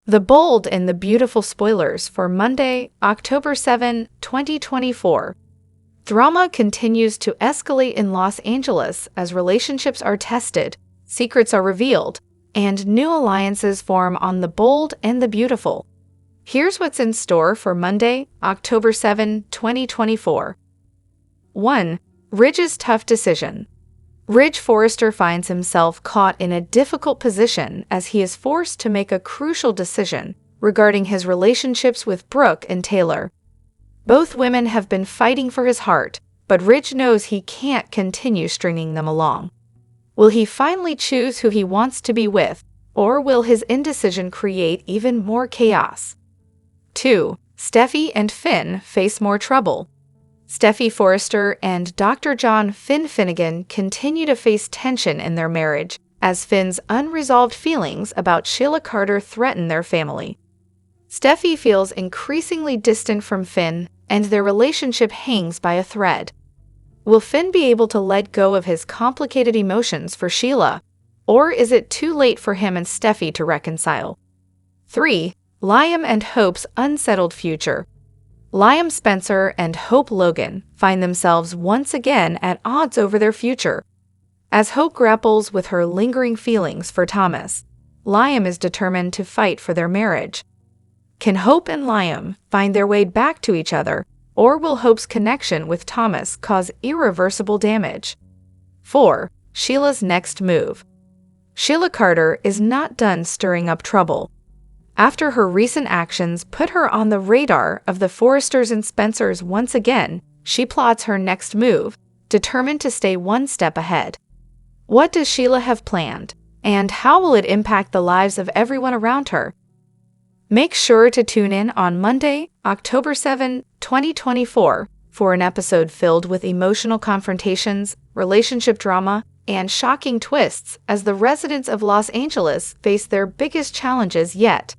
The bold and the beautiful spoilers for Monday, October 7, 2024. Drama continues to escalate in Los Angeles as relationships are tested, secrets are revealed, and new alliances form on The Bold and the Beautiful. Here's what's in store for Monday, October 7, 2024. 1. Ridge's tough decision. Ridge Forrester finds himself caught in a difficult position as he is forced to make a crucial decision regarding his relationships with Brooke and Taylor. Both women have been fighting for his heart, but Ridge knows he can't continue stringing them along. Will he finally choose who he wants to be with, or will his indecision create even more chaos? 2. Steffy and Finn face more trouble. Steffy Forrester and Dr. John Finn Finnegan continue to face tension in their marriage as Finn's unresolved feelings about Sheila Carter threaten their family. Steffy feels increasingly distant from Finn, and their relationship hangs by a thread. Will Finn be able to let go of his complicated emotions for Sheila, or is it too late for him and Steffy to reconcile? 3. Liam and Hope's unsettled future. Liam Spencer and Hope Logan find themselves once again at odds over their future. As Hope grapples with her lingering feelings for Thomas, Liam is determined to fight for their marriage. Can Hope and Liam find their way back to each other, or will Hope's connection with Thomas cause irreversible damage? 4. Sheila's next move. Sheila Carter is not done stirring up trouble. After her recent actions put her on the radar of the Forresters and Spencers once again, she plots her next move, determined to stay one step ahead. What does Sheila have planned, and how will it impact the lives of everyone around her? Make sure to tune in on Monday, October 7, 2024, for an episode filled with emotional confrontations, relationship drama, and shocking twists as the residents of Los Angeles face their biggest challenges yet.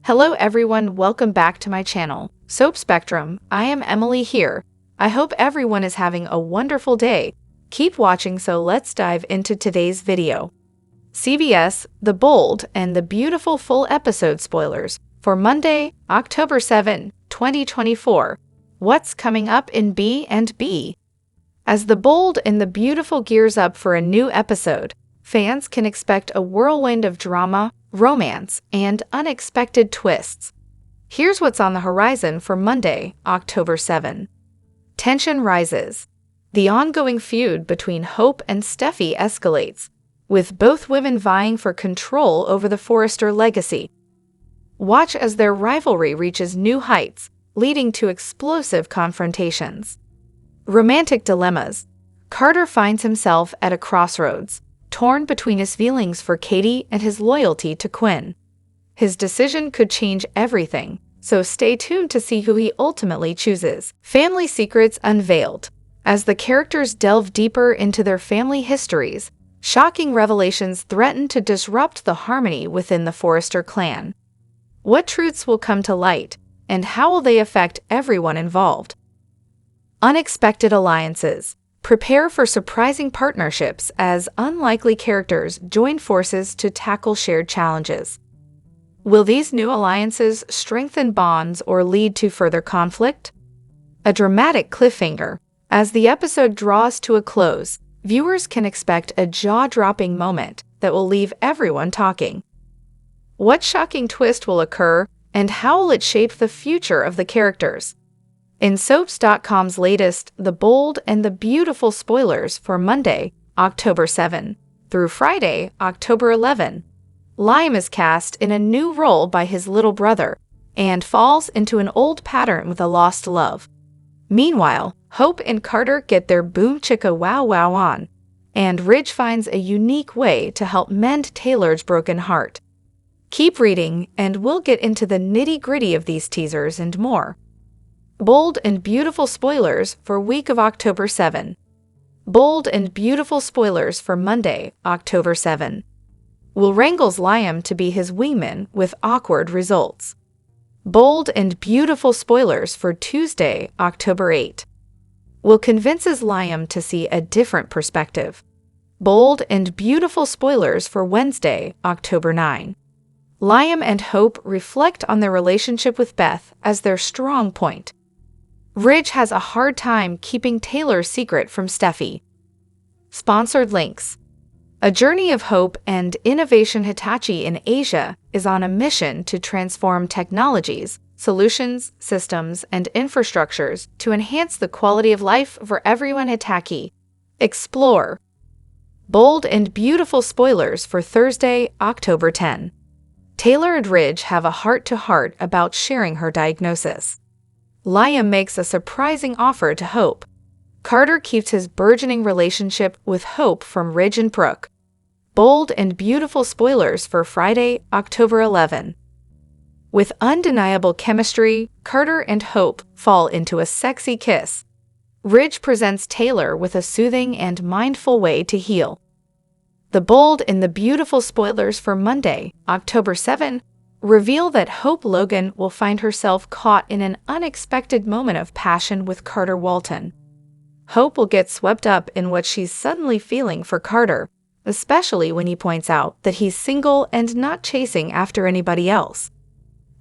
Hello everyone, welcome back to my channel, Soap Spectrum. I am Emily here. I hope everyone is having a wonderful day. Keep watching, so let's dive into today's video. CBS, The Bold and the Beautiful full episode spoilers for Monday, October 7, 2024. What's coming up in B&B? As The Bold and the Beautiful gears up for a new episode, fans can expect a whirlwind of drama, romance, and unexpected twists. Here's what's on the horizon for Monday, October 7. Tension rises. The ongoing feud between Hope and Steffy escalates, with both women vying for control over the Forrester legacy. Watch as their rivalry reaches new heights, leading to explosive confrontations. Romantic dilemmas. Carter finds himself at a crossroads, torn between his feelings for Katie and his loyalty to Quinn. His decision could change everything, so stay tuned to see who he ultimately chooses. Family secrets unveiled. As the characters delve deeper into their family histories, shocking revelations threaten to disrupt the harmony within the Forrester clan. What truths will come to light, and how will they affect everyone involved? Unexpected alliances. Prepare for surprising partnerships as unlikely characters join forces to tackle shared challenges. Will these new alliances strengthen bonds or lead to further conflict? A dramatic cliffhanger. As the episode draws to a close, viewers can expect a jaw-dropping moment that will leave everyone talking. What shocking twist will occur, and how will it shape the future of the characters? In Soaps.com's latest The Bold and the Beautiful spoilers for Monday, October 7, through Friday, October 11, Liam is cast in a new role by his little brother and falls into an old pattern with a lost love. Meanwhile, Hope and Carter get their boom chicka wow wow on, and Ridge finds a unique way to help mend Taylor's broken heart. Keep reading, and we'll get into the nitty-gritty of these teasers and more. Bold and Beautiful spoilers for week of October 7. Bold and Beautiful spoilers for Monday, October 7. Will wrangles Liam to be his wingman with awkward results. Bold and Beautiful spoilers for Tuesday, October 8. Will convinces Liam to see a different perspective. Bold and Beautiful spoilers for Wednesday, October 9. Liam and Hope reflect on their relationship with Beth as their strong point. Ridge has a hard time keeping Taylor's secret from Steffi. Sponsored links. A Journey of Hope and Innovation. Hitachi in Asia is on a mission to transform technologies, solutions, systems, and infrastructures to enhance the quality of life for everyone. Hitachi. Explore. Bold and beautiful spoilers for Thursday, October 10. Taylor and Ridge have a heart-to-heart about sharing her diagnosis. Liam makes a surprising offer to Hope. Carter keeps his burgeoning relationship with Hope from Ridge and Brooke. Bold and beautiful spoilers for Friday, October 11. With undeniable chemistry, Carter and Hope fall into a sexy kiss. Ridge presents Taylor with a soothing and mindful way to heal. The bold and the beautiful spoilers for Monday, October 7, reveal that Hope Logan will find herself caught in an unexpected moment of passion with Carter Walton. Hope will get swept up in what she's suddenly feeling for Carter, especially when he points out that he's single and not chasing after anybody else.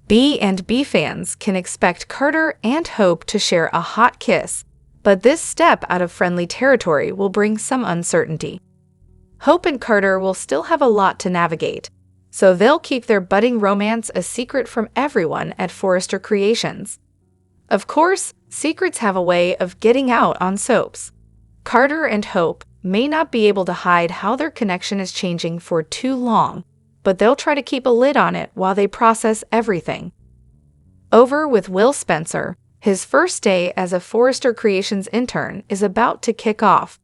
B&B fans can expect Carter and Hope to share a hot kiss, but this step out of friendly territory will bring some uncertainty. Hope and Carter will still have a lot to navigate, so they'll keep their budding romance a secret from everyone at Forrester Creations. Of course, secrets have a way of getting out on soaps. Carter and Hope may not be able to hide how their connection is changing for too long, but they'll try to keep a lid on it while they process everything. Over with Will Spencer. His first day as a Forrester Creations intern is about to kick off.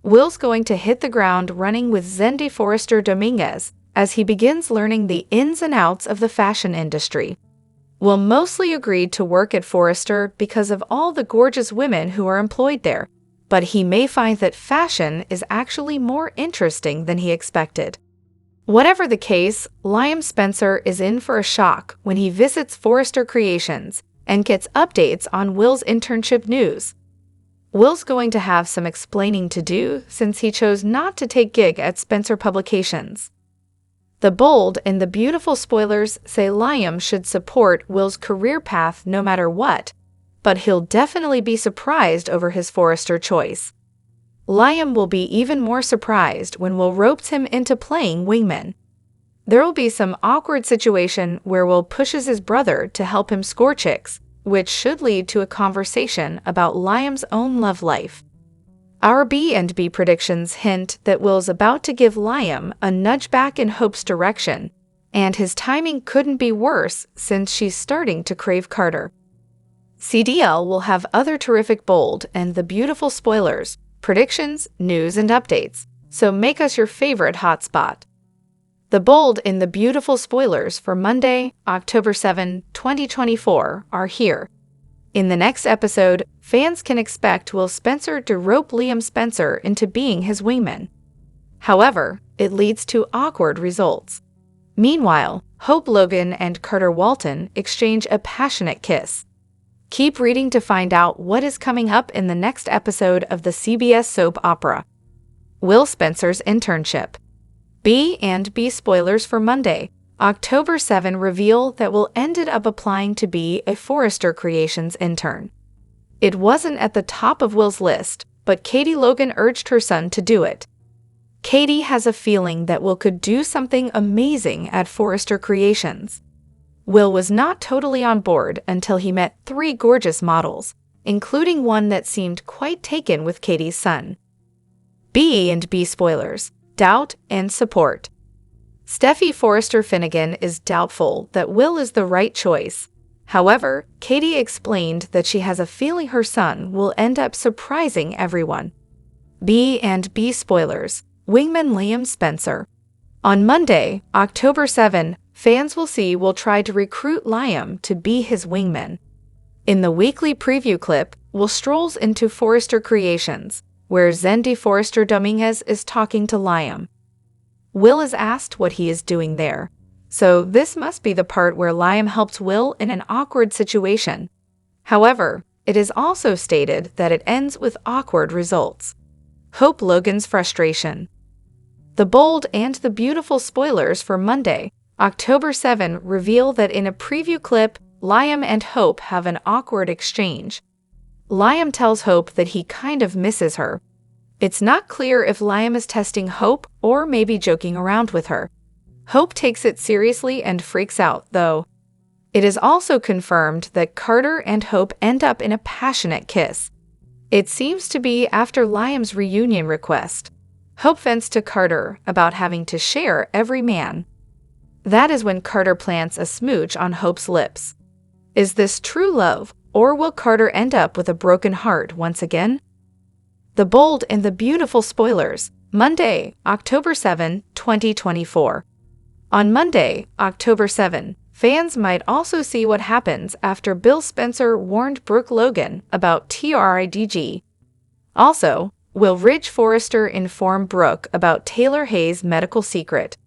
Will's going to hit the ground running with Zendy Forrester Dominguez as he begins learning the ins and outs of the fashion industry. Will mostly agreed to work at Forrester because of all the gorgeous women who are employed there, but he may find that fashion is actually more interesting than he expected. Whatever the case, Liam Spencer is in for a shock when he visits Forrester Creations and gets updates on Will's internship news. Will's going to have some explaining to do since he chose not to take gig at Spencer Publications. The bold and the beautiful spoilers say Liam should support Will's career path no matter what, but he'll definitely be surprised over his Forrester choice. Liam will be even more surprised when Will ropes him into playing wingman. There will be some awkward situation where Will pushes his brother to help him score chicks, which should lead to a conversation about Liam's own love life. Our B&B predictions hint that Will's about to give Liam a nudge back in Hope's direction, and his timing couldn't be worse since she's starting to crave Carter. CDL will have other terrific bold and the beautiful spoilers, predictions, news, and updates, so make us your favorite hotspot. The bold and the beautiful spoilers for Monday, October 7, 2024 are here. In the next episode, fans can expect Will Spencer to rope Liam Spencer into being his wingman. However, it leads to awkward results. Meanwhile, Hope Logan and Carter Walton exchange a passionate kiss. Keep reading to find out what is coming up in the next episode of the CBS soap opera. Will Spencer's internship. B&B spoilers for Monday, October 7 reveal that Will ended up applying to be a Forrester Creations intern. It wasn't at the top of Will's list, but Katie Logan urged her son to do it. Katie has a feeling that Will could do something amazing at Forrester Creations. Will was not totally on board until he met 3 gorgeous models, including one that seemed quite taken with Katie's son. B&B spoilers, doubt and support. Steffi Forrester Finnegan is doubtful that Will is the right choice. However, Katie explained that she has a feeling her son will end up surprising everyone. B&B spoilers, wingman Liam Spencer. On Monday, October 7, fans will see Will try to recruit Liam to be his wingman. In the weekly preview clip, Will strolls into Forrester Creations, where Zendy Forrester Dominguez is talking to Liam. Will is asked what he is doing there, so this must be the part where Liam helps Will in an awkward situation. However, it is also stated that it ends with awkward results. Hope Logan's frustration. The bold and the beautiful spoilers for Monday, October 7 reveal that in a preview clip, Liam and Hope have an awkward exchange. Liam tells Hope that he kind of misses her. It's not clear if Liam is testing Hope or maybe joking around with her. Hope takes it seriously and freaks out, though. It is also confirmed that Carter and Hope end up in a passionate kiss. It seems to be after Liam's reunion request. Hope vents to Carter about having to share every man. That is when Carter plants a smooch on Hope's lips. Is this true love, or will Carter end up with a broken heart once again? The bold and the beautiful spoilers. Monday, October 7, 2024. On Monday, October 7, fans might also see what happens after Bill Spencer warned Brooke Logan about TRIDG. Also, will Ridge Forrester inform Brooke about Taylor Hayes' medical secret?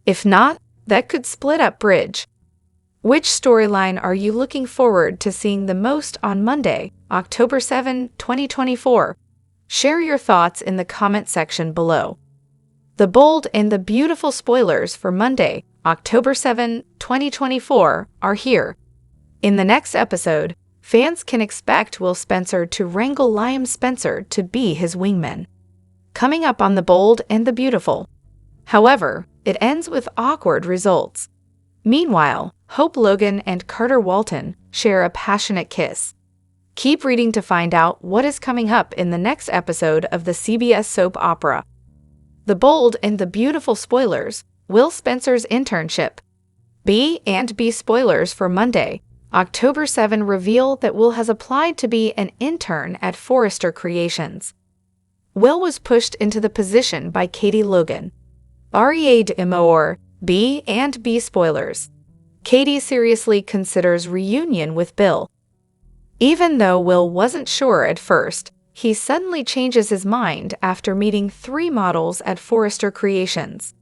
If not, that could split up Bridge. Which storyline are you looking forward to seeing the most on Monday, October 7, 2024? Share your thoughts in the comment section below. The bold and the beautiful spoilers for Monday, October 7, 2024 are here. In the next episode, fans can expect Will Spencer to wrangle Liam Spencer to be his wingman. Coming up on The Bold and the Beautiful. However, it ends with awkward results. Meanwhile, Hope Logan and Carter Walton share a passionate kiss. Keep reading to find out what is coming up in the next episode of the CBS soap opera. The Bold and the Beautiful spoilers. Will Spencer's internship. B&B spoilers for Monday, October 7 reveal that Will has applied to be an intern at Forrester Creations. Will was pushed into the position by Katie Logan. READMOR B&B spoilers. Katie seriously considers reunion with Bill. Even though Will wasn't sure at first, he suddenly changes his mind after meeting 3 models at Forrester Creations.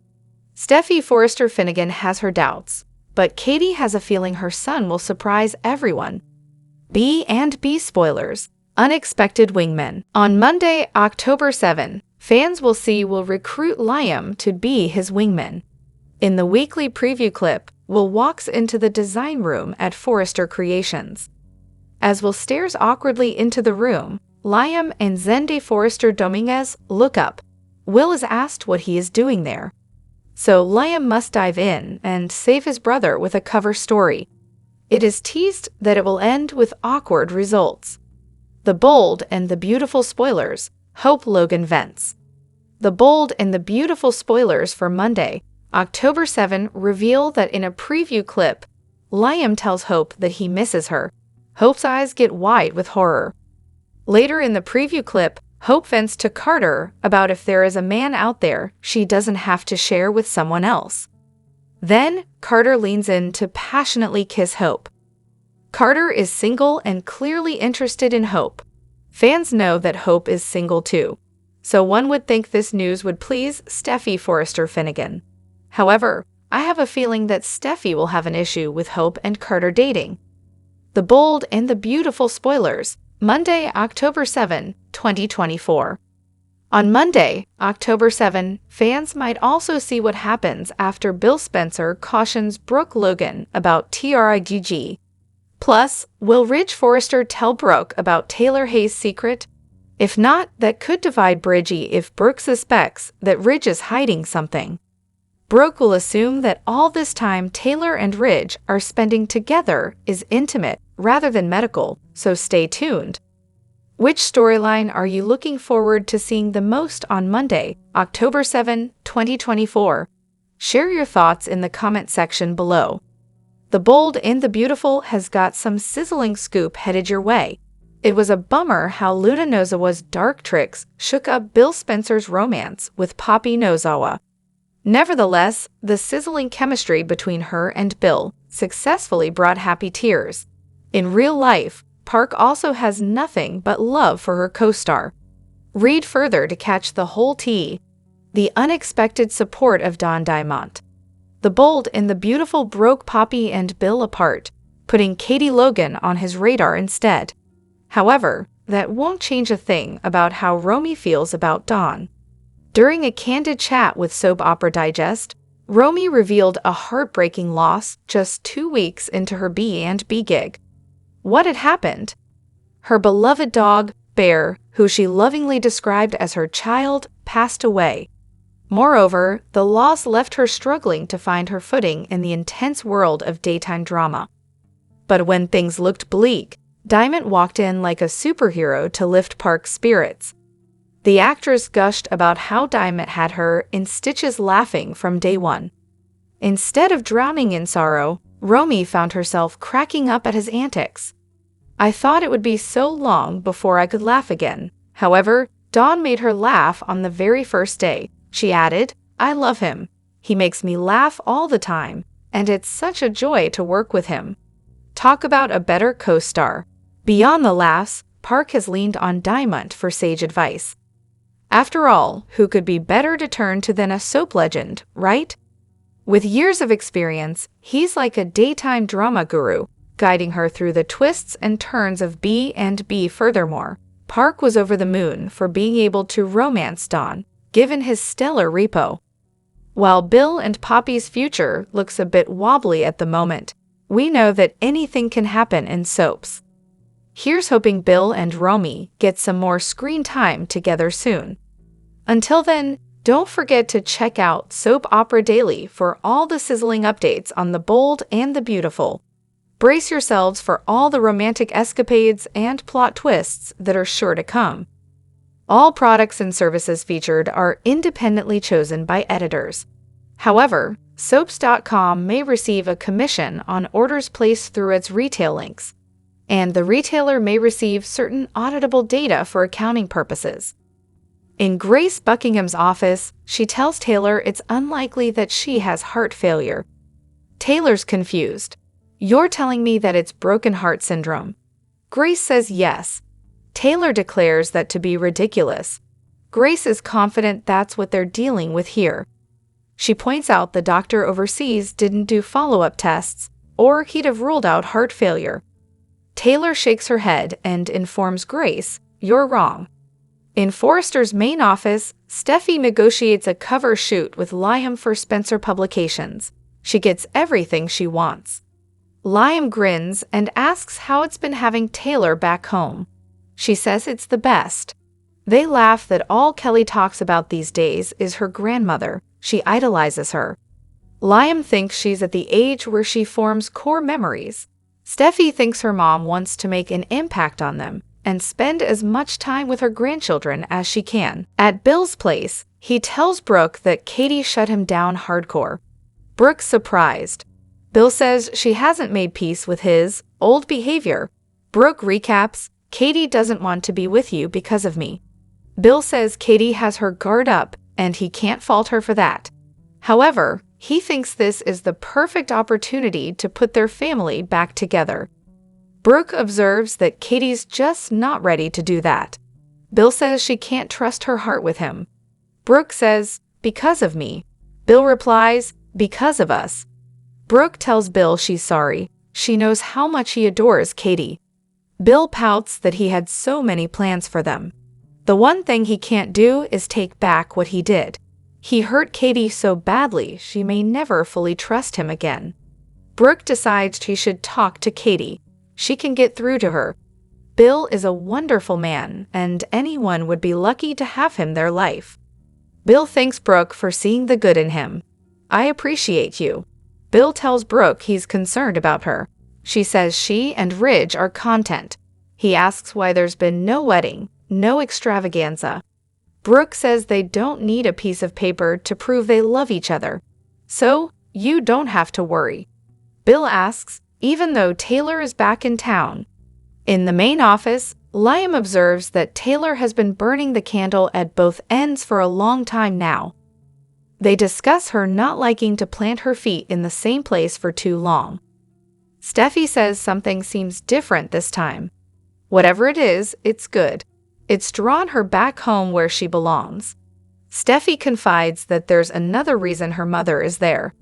Steffy Forrester Finnegan has her doubts, but Katie has a feeling her son will surprise everyone. B&B spoilers. Unexpected wingmen. On Monday, October 7, fans will see Will recruit Liam to be his wingman. In the weekly preview clip, Will walks into the design room at Forrester Creations. As Will stares awkwardly into the room, Liam and Zende Forrester Dominguez look up. Will is asked what he is doing there. So Liam must dive in and save his brother with a cover story. It is teased that it will end with awkward results. The Bold and the Beautiful spoilers. Hope Logan vents. The Bold and the Beautiful spoilers for Monday, October 7 reveal that in a preview clip, Liam tells Hope that he misses her. Hope's eyes get wide with horror. Later in the preview clip, Hope vents to Carter about if there is a man out there she doesn't have to share with someone else. Then, Carter leans in to passionately kiss Hope. Carter is single and clearly interested in Hope. Fans know that Hope is single too, so one would think this news would please Steffy Forrester Finnegan. However, I have a feeling that Steffy will have an issue with Hope and Carter dating. The Bold and the Beautiful spoilers. Monday, October 7, 2024. On Monday, October 7, fans might also see what happens after Bill Spencer cautions Brooke Logan about TRIDG. Plus, will Ridge Forrester tell Brooke about Taylor Hayes' secret? If not, that could divide Bridgie if Brooke suspects that Ridge is hiding something. Brooke will assume that all this time Taylor and Ridge are spending together is intimate rather than medical, so stay tuned. Which storyline are you looking forward to seeing the most on Monday, October 7, 2024? Share your thoughts in the comment section below. The Bold and the Beautiful has got some sizzling scoop headed your way. It was a bummer how Luna Nozawa's dark tricks shook up Bill Spencer's romance with Poppy Nozawa. Nevertheless, the sizzling chemistry between her and Bill successfully brought happy tears. In real life, Park also has nothing but love for her co-star. Read further to catch the whole tea. The unexpected support of Don Diamont. The Bold and the Beautiful broke Poppy and Bill apart, putting Katie Logan on his radar instead. However, that won't change a thing about how Romy feels about Don. During a candid chat with Soap Opera Digest, Romy revealed a heartbreaking loss just 2 weeks into her B&B gig. What had happened? Her beloved dog, Bear, who she lovingly described as her child, passed away. Moreover, the loss left her struggling to find her footing in the intense world of daytime drama. But when things looked bleak, Diamond walked in like a superhero to lift Park's spirits. The actress gushed about how Diamond had her in stitches laughing from day one. Instead of drowning in sorrow, Romy found herself cracking up at his antics. I thought it would be so long before I could laugh again. However, Dawn made her laugh on the very first day. She added, I love him. He makes me laugh all the time, and it's such a joy to work with him. Talk about a better co-star. Beyond the laughs, Park has leaned on Diamond for sage advice. After all, who could be better to turn to than a soap legend, right? With years of experience, he's like a daytime drama guru, guiding her through the twists and turns of B&B. Furthermore, Park was over the moon for being able to romance Dawn, given his stellar repo. While Bill and Poppy's future looks a bit wobbly at the moment, we know that anything can happen in soaps. Here's hoping Bill and Romy get some more screen time together soon. Until then, don't forget to check out Soap Opera Daily for all the sizzling updates on the bold and the beautiful. Brace yourselves for all the romantic escapades and plot twists that are sure to come. All products and services featured are independently chosen by editors. However, Soaps.com may receive a commission on orders placed through its retail links, and the retailer may receive certain auditable data for accounting purposes. In Grace Buckingham's office, she tells Taylor it's unlikely that she has heart failure. Taylor's confused. You're telling me that it's broken heart syndrome. Grace says yes. Taylor declares that to be ridiculous. Grace is confident that's what they're dealing with here. She points out the doctor overseas didn't do follow-up tests, or he'd have ruled out heart failure. Taylor shakes her head and informs Grace, you're wrong. In Forrester's main office, Steffi negotiates a cover shoot with Liam for Spencer Publications. She gets everything she wants. Liam grins and asks how it's been having Taylor back home. She says it's the best. They laugh that all Kelly talks about these days is her grandmother. She idolizes her. Liam thinks she's at the age where she forms core memories. Steffi thinks her mom wants to make an impact on them and spend as much time with her grandchildren as she can. At Bill's place, he tells Brooke that Katie shut him down hardcore. Brooke's surprised. Bill says she hasn't made peace with his old behavior. Brooke recaps, Katie doesn't want to be with you because of me. Bill says Katie has her guard up and he can't fault her for that. However, he thinks this is the perfect opportunity to put their family back together. Brooke observes that Katie's just not ready to do that. Bill says she can't trust her heart with him. Brooke says, because of me. Bill replies, because of us. Brooke tells Bill she's sorry. She knows how much he adores Katie. Bill pouts that he had so many plans for them. The one thing he can't do is take back what he did. He hurt Katie so badly she may never fully trust him again. Brooke decides she should talk to Katie. She can get through to her. Bill is a wonderful man, and anyone would be lucky to have him their life. Bill thanks Brooke for seeing the good in him. I appreciate you. Bill tells Brooke he's concerned about her. She says she and Ridge are content. He asks why there's been no wedding, no extravaganza. Brooke says they don't need a piece of paper to prove they love each other. So, you don't have to worry. Bill asks, even though Taylor is back in town. In the main office, Liam observes that Taylor has been burning the candle at both ends for a long time now. They discuss her not liking to plant her feet in the same place for too long. Steffi says something seems different this time. Whatever it is, it's good. It's drawn her back home where she belongs. Steffi confides that there's another reason her mother is there.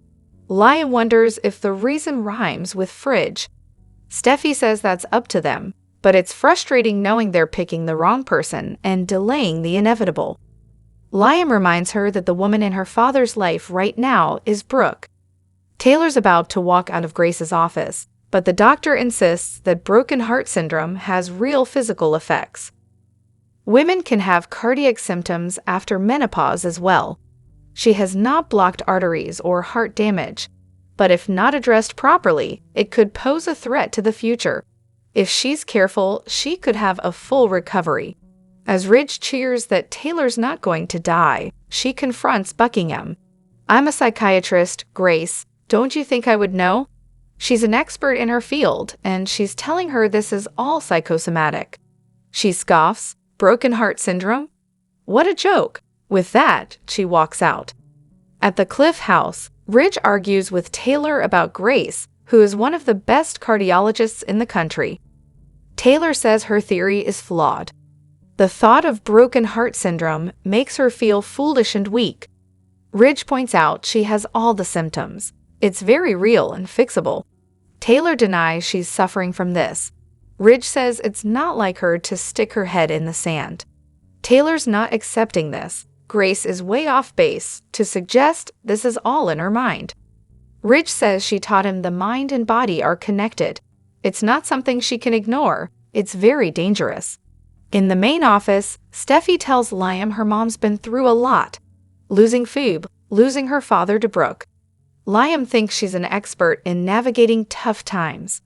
Liam wonders if the reason rhymes with fridge. Steffi says that's up to them, but it's frustrating knowing they're picking the wrong person and delaying the inevitable. Liam reminds her that the woman in her father's life right now is Brooke. Taylor's about to walk out of Grace's office, but the doctor insists that broken heart syndrome has real physical effects. Women can have cardiac symptoms after menopause as well. She has not blocked arteries or heart damage, but if not addressed properly, it could pose a threat to the future. If she's careful, she could have a full recovery. As Ridge cheers that Taylor's not going to die, she confronts Buckingham. "I'm a psychiatrist, Grace. Don't you think I would know?" She's an expert in her field, and she's telling her this is all psychosomatic. She scoffs. Broken heart syndrome? What a joke! With that, she walks out. At the Cliff House, Ridge argues with Taylor about Grace, who is one of the best cardiologists in the country. Taylor says her theory is flawed. The thought of broken heart syndrome makes her feel foolish and weak. Ridge points out she has all the symptoms. It's very real and fixable. Taylor denies she's suffering from this. Ridge says it's not like her to stick her head in the sand. Taylor's not accepting this. Grace is way off base to suggest this is all in her mind. Ridge says she taught him the mind and body are connected. It's not something she can ignore. It's very dangerous. In the main office, Steffi tells Liam her mom's been through a lot. Losing Phoebe, losing her father to Brooke. Liam thinks she's an expert in navigating tough times.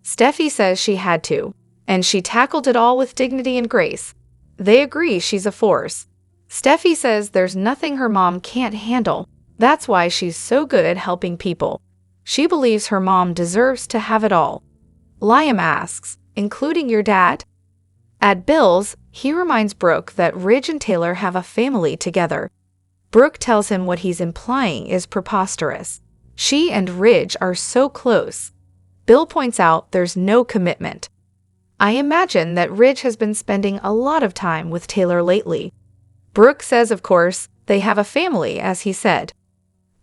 Steffi says she had to, and she tackled it all with dignity and grace. They agree she's a force. Steffi says there's nothing her mom can't handle. That's why she's so good at helping people. She believes her mom deserves to have it all. Liam asks, "Including your dad?" At Bill's, he reminds Brooke that Ridge and Taylor have a family together. Brooke tells him what he's implying is preposterous. She and Ridge are so close. Bill points out there's no commitment. I imagine that Ridge has been spending a lot of time with Taylor lately. Brooke says, of course, they have a family, as he said.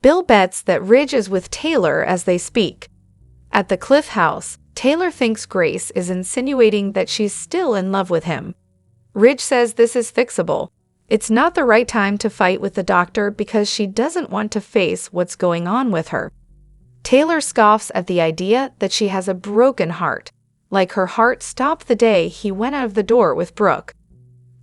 Bill bets that Ridge is with Taylor as they speak. At the Cliff House, Taylor thinks Grace is insinuating that she's still in love with him. Ridge says this is fixable. It's not the right time to fight with the doctor because she doesn't want to face what's going on with her. Taylor scoffs at the idea that she has a broken heart, like her heart stopped the day he went out of the door with Brooke.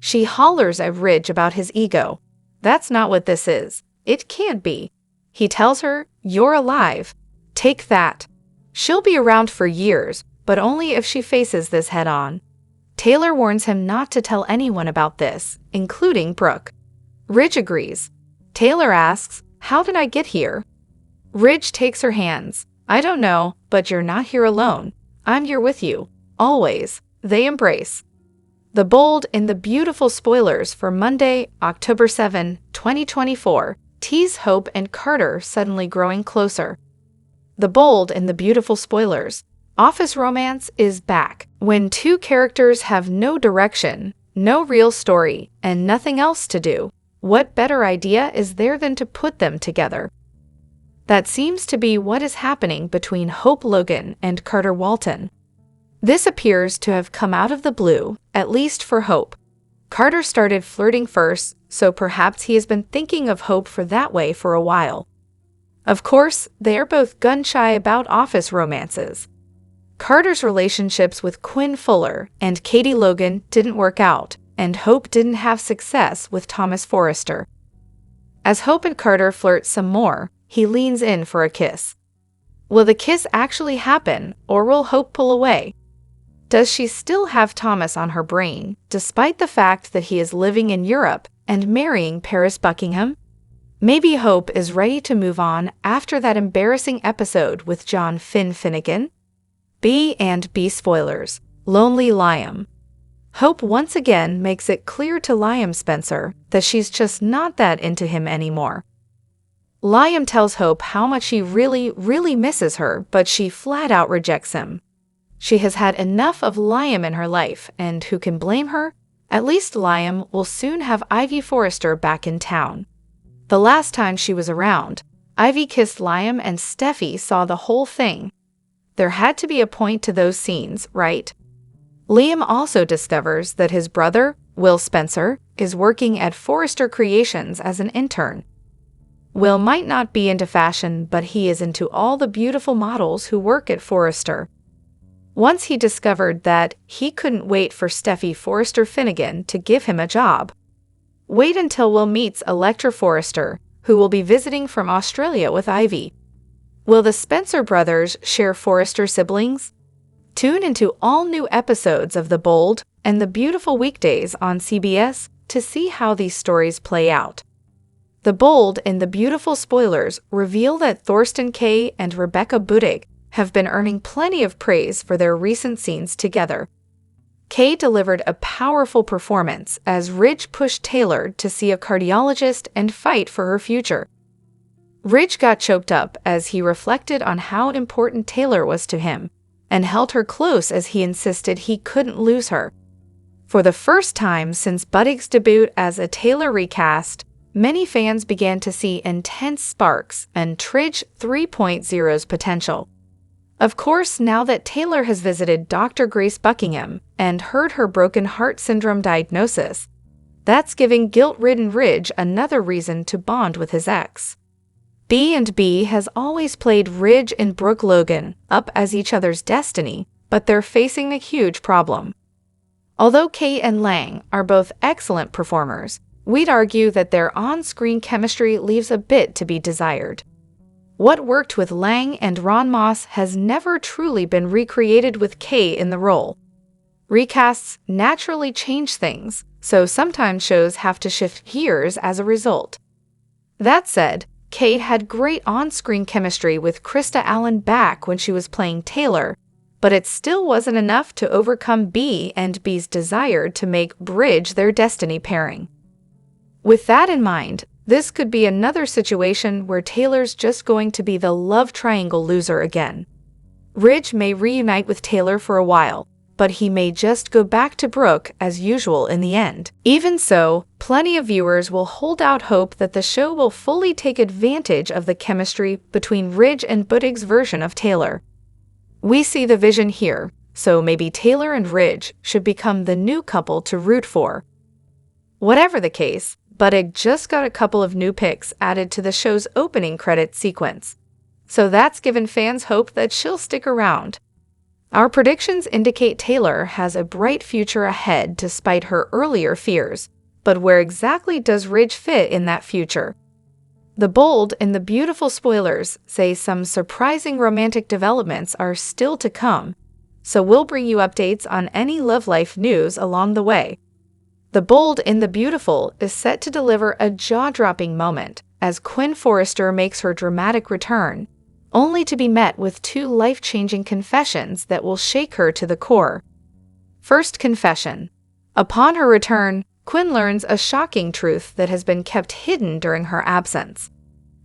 She hollers at Ridge about his ego. That's not what this is. It can't be. He tells her, "You're alive. Take that." She'll be around for years, but only if she faces this head-on. Taylor warns him not to tell anyone about this, including Brooke. Ridge agrees. Taylor asks, "How did I get here?" Ridge takes her hands. "I don't know, but you're not here alone. I'm here with you. Always." They embrace. The bold and the beautiful spoilers for Monday, October 7, 2024, tease Hope and Carter suddenly growing closer. The bold and the beautiful spoilers. Office romance is back. When two characters have no direction, no real story, and nothing else to do, what better idea is there than to put them together? That seems to be what is happening between Hope Logan and Carter Walton. This appears to have come out of the blue, at least for Hope. Carter started flirting first, so perhaps he has been thinking of Hope for that way for a while. Of course, they are both gun-shy about office romances. Carter's relationships with Quinn Fuller and Katie Logan didn't work out, and Hope didn't have success with Thomas Forrester. As Hope and Carter flirt some more, he leans in for a kiss. Will the kiss actually happen, or will Hope pull away? Does she still have Thomas on her brain, despite the fact that he is living in Europe and marrying Paris Buckingham? Maybe Hope is ready to move on after that embarrassing episode with John Finnegan. B&B spoilers. Lonely Liam. Hope once again makes it clear to Liam Spencer that she's just not that into him anymore. Liam tells Hope how much he really misses her, but she flat out rejects him. She has had enough of Liam in her life, and who can blame her? At least Liam will soon have Ivy Forrester back in town. The last time she was around, Ivy kissed Liam and Steffi saw the whole thing. There had to be a point to those scenes, right? Liam also discovers that his brother, Will Spencer, is working at Forrester Creations as an intern. Will might not be into fashion, but he is into all the beautiful models who work at Forrester. Once he discovered that he couldn't wait for Steffy Forrester Finnegan to give him a job. Wait until Will meets Electra Forrester, who will be visiting from Australia with Ivy. Will the Spencer brothers share Forrester siblings? Tune into all new episodes of The Bold and the Beautiful weekdays on CBS to see how these stories play out. The Bold and the Beautiful spoilers reveal that Thorsten Kaye and Rebecca Budig have been earning plenty of praise for their recent scenes together. Kaye delivered a powerful performance as Ridge pushed Taylor to see a cardiologist and fight for her future. Ridge got choked up as he reflected on how important Taylor was to him, and held her close as he insisted he couldn't lose her. For the first time since Budig's debut as a Taylor recast, many fans began to see intense sparks and Tridge 3.0's potential. Of course, now that Taylor has visited Dr. Grace Buckingham and heard her broken heart syndrome diagnosis, that's giving guilt-ridden Ridge another reason to bond with his ex. B&B has always played Ridge and Brooke Logan up as each other's destiny, but they're facing a huge problem. Although Kaye and Lang are both excellent performers, we'd argue that their on-screen chemistry leaves a bit to be desired. What worked with Lang and Ron Moss has never truly been recreated with Kaye in the role. Recasts naturally change things, so sometimes shows have to shift gears as a result. That said, Kaye had great on-screen chemistry with Krista Allen back when she was playing Taylor, but it still wasn't enough to overcome B&B's desire to make Bridge their destiny pairing. With that in mind, this could be another situation where Taylor's just going to be the love triangle loser again. Ridge may reunite with Taylor for a while, but he may just go back to Brooke as usual in the end. Even so, plenty of viewers will hold out hope that the show will fully take advantage of the chemistry between Ridge and Budig's version of Taylor. We see the vision here, so maybe Taylor and Ridge should become the new couple to root for. Whatever the case, Budig just got a couple of new pics added to the show's opening credits sequence, so that's given fans hope that she'll stick around. Our predictions indicate Taylor has a bright future ahead despite her earlier fears, but where exactly does Ridge fit in that future? The Bold and the Beautiful spoilers say some surprising romantic developments are still to come, so we'll bring you updates on any love life news along the way. The Bold and the Beautiful is set to deliver a jaw-dropping moment as Quinn Forrester makes her dramatic return, only to be met with two life-changing confessions that will shake her to the core. First confession. Upon her return, Quinn learns a shocking truth that has been kept hidden during her absence.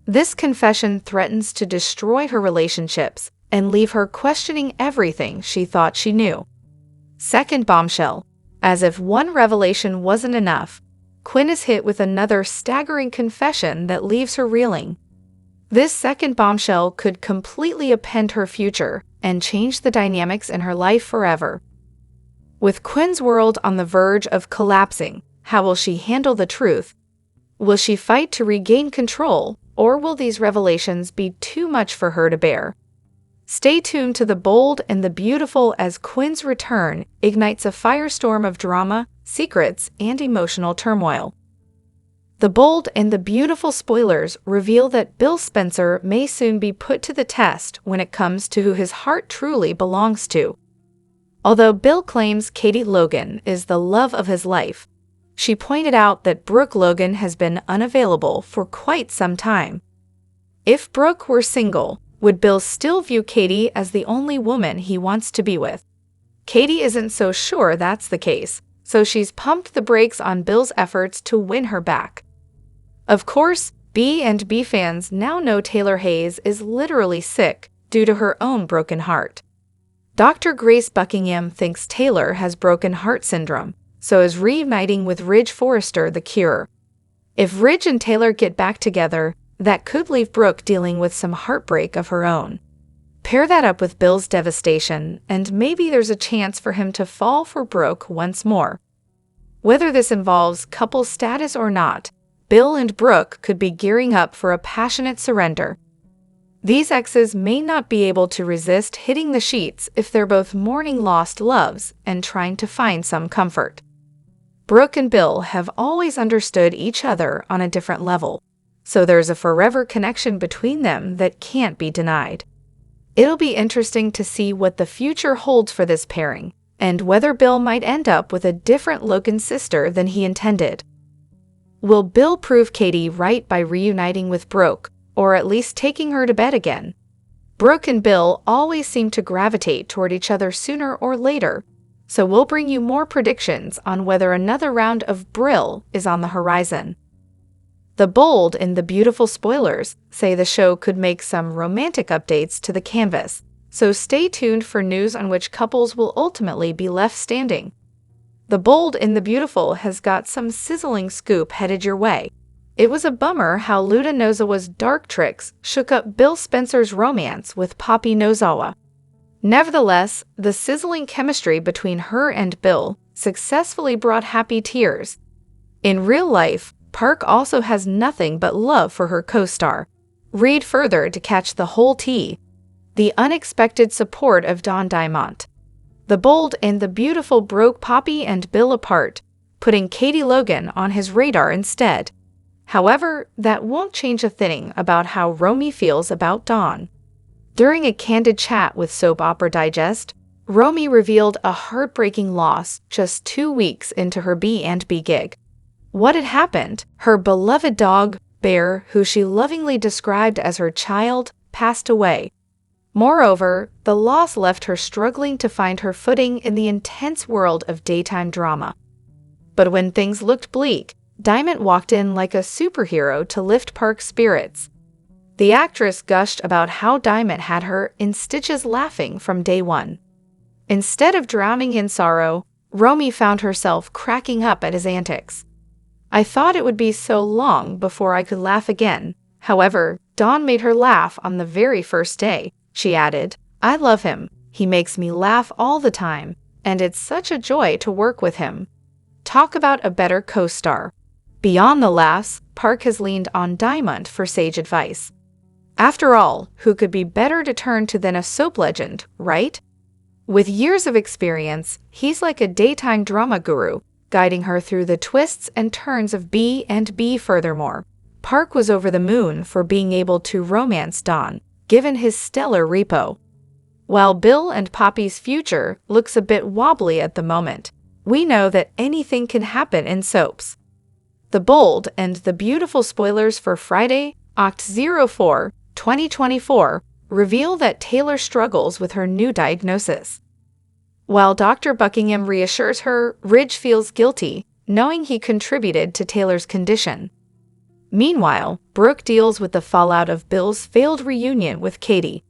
This confession threatens to destroy her relationships and leave her questioning everything she thought she knew. Second bombshell. As if one revelation wasn't enough, Quinn is hit with another staggering confession that leaves her reeling. This second bombshell could completely upend her future and change the dynamics in her life forever. With Quinn's world on the verge of collapsing, how will she handle the truth? Will she fight to regain control, or will these revelations be too much for her to bear? Stay tuned to The Bold and the Beautiful as Quinn's return ignites a firestorm of drama, secrets, and emotional turmoil. The Bold and the Beautiful spoilers reveal that Bill Spencer may soon be put to the test when it comes to who his heart truly belongs to. Although Bill claims Katie Logan is the love of his life, she pointed out that Brooke Logan has been unavailable for quite some time. If Brooke were single, would Bill still view Katie as the only woman he wants to be with? Katie isn't so sure that's the case, so she's pumped the brakes on Bill's efforts to win her back. Of course, B&B fans now know Taylor Hayes is literally sick due to her own broken heart. Dr. Grace Buckingham thinks Taylor has broken heart syndrome, so is reuniting with Ridge Forrester the cure. If Ridge and Taylor get back together, that could leave Brooke dealing with some heartbreak of her own. Pair that up with Bill's devastation, and maybe there's a chance for him to fall for Brooke once more. Whether this involves couple status or not, Bill and Brooke could be gearing up for a passionate surrender. These exes may not be able to resist hitting the sheets if they're both mourning lost loves and trying to find some comfort. Brooke and Bill have always understood each other on a different level, so there's a forever connection between them that can't be denied. It'll be interesting to see what the future holds for this pairing, and whether Bill might end up with a different Logan sister than he intended. Will Bill prove Katie right by reuniting with Brooke, or at least taking her to bed again? Brooke and Bill always seem to gravitate toward each other sooner or later, so we'll bring you more predictions on whether another round of Brill is on the horizon. The Bold and the Beautiful spoilers say the show could make some romantic updates to the canvas, so stay tuned for news on which couples will ultimately be left standing. The Bold and the Beautiful has got some sizzling scoop headed your way. It was a bummer how Luda Nozawa's dark tricks shook up Bill Spencer's romance with Poppy Nozawa. Nevertheless, the sizzling chemistry between her and Bill successfully brought happy tears. In real life, Park also has nothing but love for her co-star. Read further to catch the whole tea. The unexpected support of Don Diamont. The Bold and the Beautiful broke Poppy and Bill apart, putting Katie Logan on his radar instead. However, that won't change a thing about how Romy feels about Dawn. During a candid chat with Soap Opera Digest, Romy revealed a heartbreaking loss just 2 weeks into her B&B gig. What had happened? Her beloved dog, Bear, who she lovingly described as her child, passed away. Moreover, the loss left her struggling to find her footing in the intense world of daytime drama. But when things looked bleak, Diamond walked in like a superhero to lift Park's spirits. The actress gushed about how Diamond had her in stitches laughing from day one. Instead of drowning in sorrow, Romy found herself cracking up at his antics. I thought it would be so long before I could laugh again. However, Dawn made her laugh on the very first day. She added, "I love him. He makes me laugh all the time, and it's such a joy to work with him." Talk about a better co-star. Beyond the laughs, Park has leaned on Diamond for sage advice. After all, who could be better to turn to than a soap legend, right? With years of experience, he's like a daytime drama guru, guiding her through the twists and turns of B&B. Furthermore, Park was over the moon for being able to romance Dawn, given his stellar repo. While Bill and Poppy's future looks a bit wobbly at the moment, we know that anything can happen in soaps. The Bold and the Beautiful spoilers for Friday, Oct. 04, 2024, reveal that Taylor struggles with her new diagnosis. While Dr. Buckingham reassures her, Ridge feels guilty, knowing he contributed to Taylor's condition. Meanwhile, Brooke deals with the fallout of Bill's failed reunion with Katie.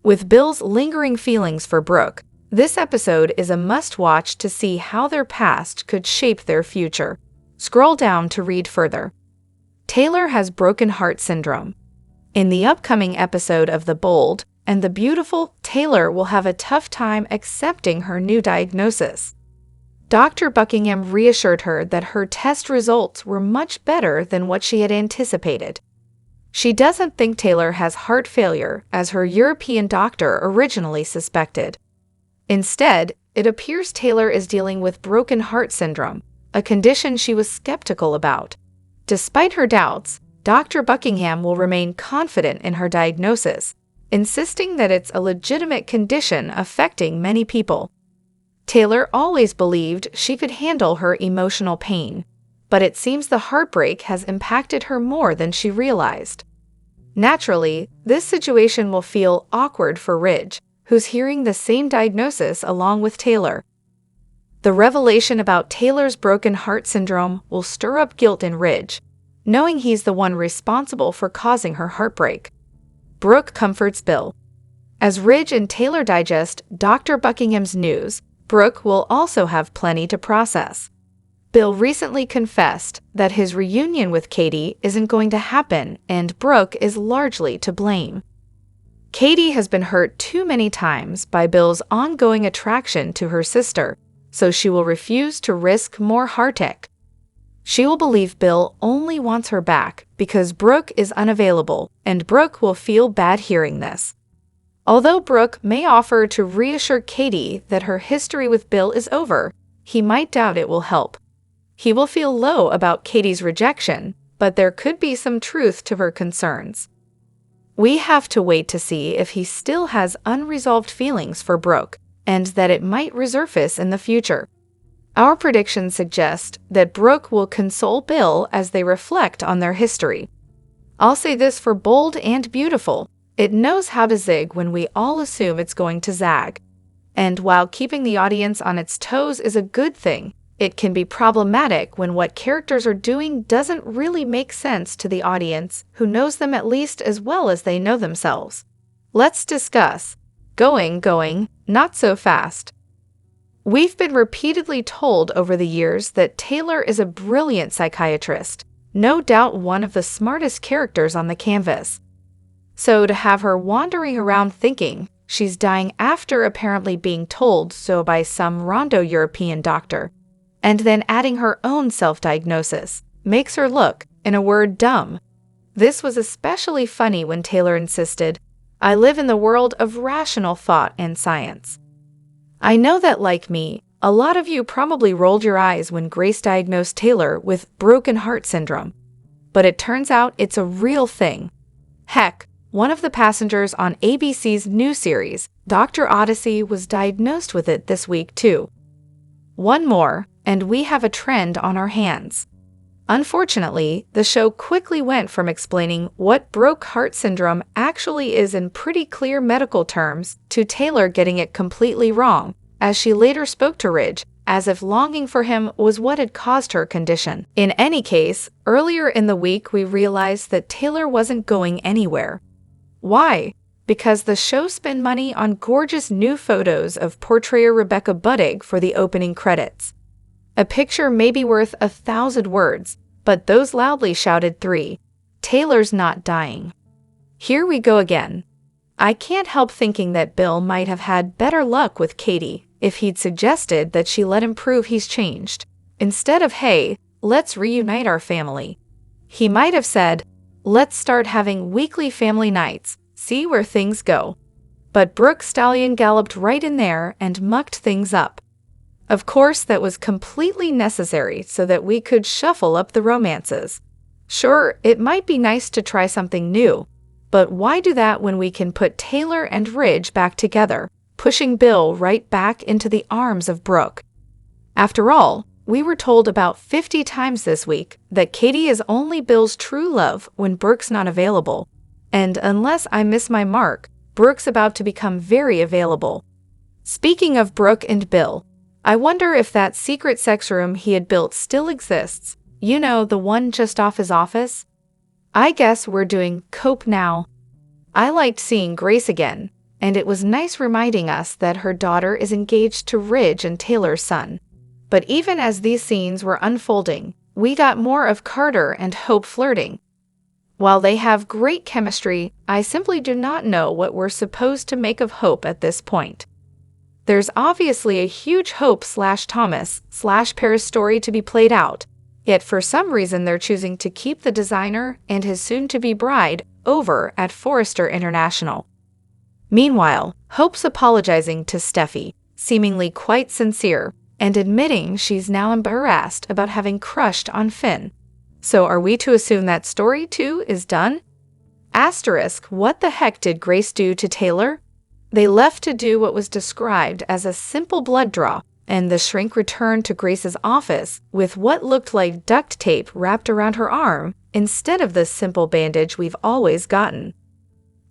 With Bill's lingering feelings for Brooke, this episode is a must-watch to see how their past could shape their future. Scroll down to read further. Taylor has broken heart syndrome. In the upcoming episode of The Bold and the Beautiful, Taylor will have a tough time accepting her new diagnosis. Dr. Buckingham reassured her that her test results were much better than what she had anticipated. She doesn't think Taylor has heart failure, as her European doctor originally suspected. Instead, it appears Taylor is dealing with broken heart syndrome, a condition she was skeptical about. Despite her doubts, Dr. Buckingham will remain confident in her diagnosis, insisting that it's a legitimate condition affecting many people. Taylor always believed she could handle her emotional pain, but it seems the heartbreak has impacted her more than she realized. Naturally, this situation will feel awkward for Ridge, who's hearing the same diagnosis along with Taylor. The revelation about Taylor's broken heart syndrome will stir up guilt in Ridge, knowing he's the one responsible for causing her heartbreak. Brooke comforts Bill. As Ridge and Taylor digest Dr. Buckingham's news, Brooke will also have plenty to process. Bill recently confessed that his reunion with Katie isn't going to happen, and Brooke is largely to blame. Katie has been hurt too many times by Bill's ongoing attraction to her sister, so she will refuse to risk more heartache. She will believe Bill only wants her back because Brooke is unavailable, and Brooke will feel bad hearing this. Although Brooke may offer to reassure Katie that her history with Bill is over, he might doubt it will help. He will feel low about Katie's rejection, but there could be some truth to her concerns. We have to wait to see if he still has unresolved feelings for Brooke, and that it might resurface in the future. Our predictions suggest that Brooke will console Bill as they reflect on their history. I'll say this for Bold and Beautiful: it knows how to zig when we all assume it's going to zag. And while keeping the audience on its toes is a good thing, it can be problematic when what characters are doing doesn't really make sense to the audience, who knows them at least as well as they know themselves. Let's discuss Going, Not So Fast. We've been repeatedly told over the years that Taylor is a brilliant psychiatrist, no doubt one of the smartest characters on the canvas. So to have her wandering around thinking she's dying after apparently being told so by some Rondo European doctor, and then adding her own self-diagnosis, makes her look, in a word, dumb. This was especially funny when Taylor insisted, "I live in the world of rational thought and science." I know that, like me, a lot of you probably rolled your eyes when Grace diagnosed Taylor with broken heart syndrome. But it turns out it's a real thing. Heck, one of the passengers on ABC's new series, Dr. Odyssey, was diagnosed with it this week too. One more, and we have a trend on our hands. Unfortunately, the show quickly went from explaining what broke heart syndrome actually is in pretty clear medical terms to Taylor getting it completely wrong, as she later spoke to Ridge, as if longing for him was what had caused her condition. In any case, earlier in the week we realized that Taylor wasn't going anywhere. Why? Because the show spent money on gorgeous new photos of portrayer Rebecca Budig for the opening credits. A picture may be worth 1,000 words, but those loudly shouted 3. Taylor's not dying. Here we go again. I can't help thinking that Bill might have had better luck with Katie if he'd suggested that she let him prove he's changed. Instead of, "Hey, let's reunite our family," he might have said, "Let's start having weekly family nights, see where things go." But Brooke Stallion galloped right in there and mucked things up. Of course, that was completely necessary so that we could shuffle up the romances. Sure, it might be nice to try something new, but why do that when we can put Taylor and Ridge back together, pushing Bill right back into the arms of Brooke? After all, we were told about 50 times this week that Katie is only Bill's true love when Brooke's not available, and unless I miss my mark, Brooke's about to become very available. Speaking of Brooke and Bill, I wonder if that secret sex room he had built still exists. You know, the one just off his office? I guess we're doing cope now. I liked seeing Grace again, and it was nice reminding us that her daughter is engaged to Ridge and Taylor's son. But even as these scenes were unfolding, we got more of Carter and Hope flirting. While they have great chemistry, I simply do not know what we're supposed to make of Hope at this point. There's obviously a huge Hope/Thomas/Paris story to be played out, yet for some reason they're choosing to keep the designer and his soon-to-be bride over at Forrester International. Meanwhile, Hope's apologizing to Steffi, seemingly quite sincere, and admitting she's now embarrassed about having crushed on Finn. So are we to assume that story too is done? Asterisk, what the heck did Grace do to Taylor? They left to do what was described as a simple blood draw, and the shrink returned to Grace's office with what looked like duct tape wrapped around her arm instead of the simple bandage we've always gotten.